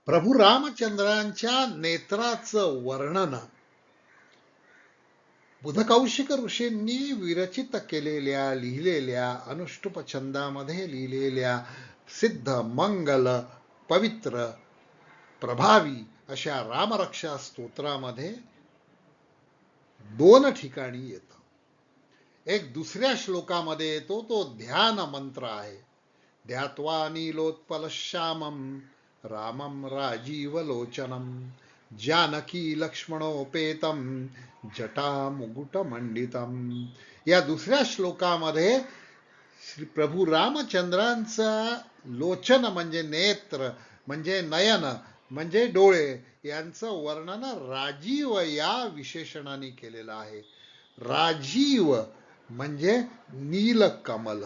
प्रभू रामचंद्रांच्या नेत्राचं वर्णन बुधकौशिक ऋषींनी विरचित केलेल्या लिहिलेल्या अनुष्टुप छंदामध्ये लिहिलेल्या सिद्ध मंगल पवित्र प्रभावी अशा रामरक्षा स्तोत्रामध्ये 2 ठिकाणी येतं. एक दुसऱ्या श्लोकामध्ये येतो, तो ध्यान मंत्र आहे. ध्यात्वा नीलोत्पलश्यामं रामं राजीवलोचनं जानकी लक्ष्मणोपेतं जटामुकुटमंडितं. या दुसऱ्या श्लोकामध्ये श्री प्रभू रामचंद्रांचा लोचन म्हणजे नेत्र म्हणजे नयन म्हणजे डोळे यांचं वर्णन राजीव या विशेषणाने केलेलं आहे. राजीव म्हणजे नीलकमल,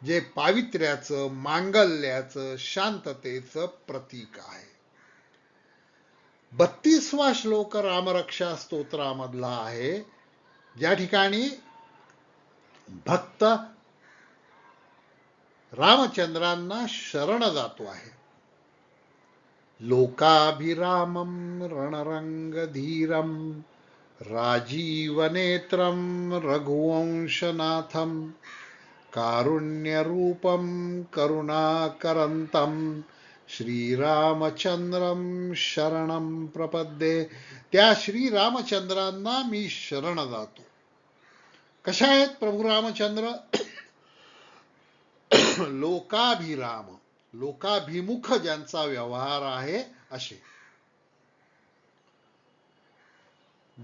जे पावित्र्याचं मांगल्याचं शांततेचं प्रतीक आहे. 32वा श्लोक रामरक्षा स्तोत्रामधला आहे, ज्या ठिकाणी भक्त रामचंद्रांना शरण जातो आहे. लोकाभिरामं रणरंगधीरं राजीवनेत्रं रघुवंशनाथं कारुण्यरूपं करुणाकरंतं श्रीरामचंद्रं शरणं प्रपद्ये. त्या श्रीरामचंद्रांना मी शरण जातो. कशा आहेत प्रभू रामचंद्र? लोकाभिराम, लोकाभिमुख ज्यांचा व्यवहार आहे असे.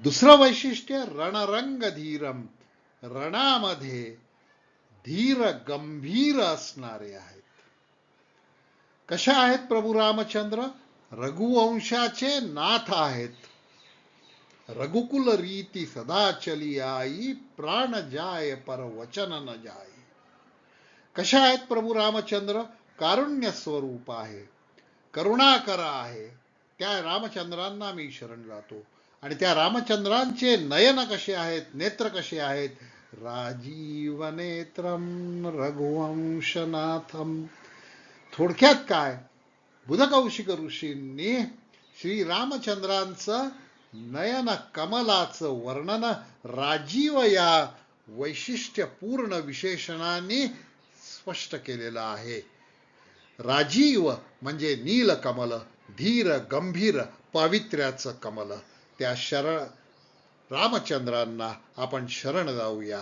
दुसरं वैशिष्ट्य रणरंग धीरम, रणामध्ये धीर गंभीर असणारे आहेत. कशा आहेत प्रभू रामचंद्र? रघुवंशाचे नाथ आहेत. रघुकुल रीती सदा चली आई, प्राण जाय पर वचन न जाय. कशा आहेत प्रभू रामचंद्र? कारुण्य स्वरूप आहे, करुणाकर आहे. त्या रामचंद्रांना मी शरण जातो. आणि त्या रामचंद्रांचे नयन कसे आहेत, नेत्र कसे आहेत? राजीव नेत्रम रघुवंशनाथम. थोडक्यात काय, बुधकौशिक ऋषींनी श्रीरामचंद्रांचं नयन कमलाचं वर्णन राजीव या वैशिष्ट्यपूर्ण विशेषणाने स्पष्ट केलेलं आहे. राजीव म्हणजे नीलकमल, धीर गंभीर पावित्र्याचं कमल. त्या रामचंद्रांना आपण शरण जाऊया.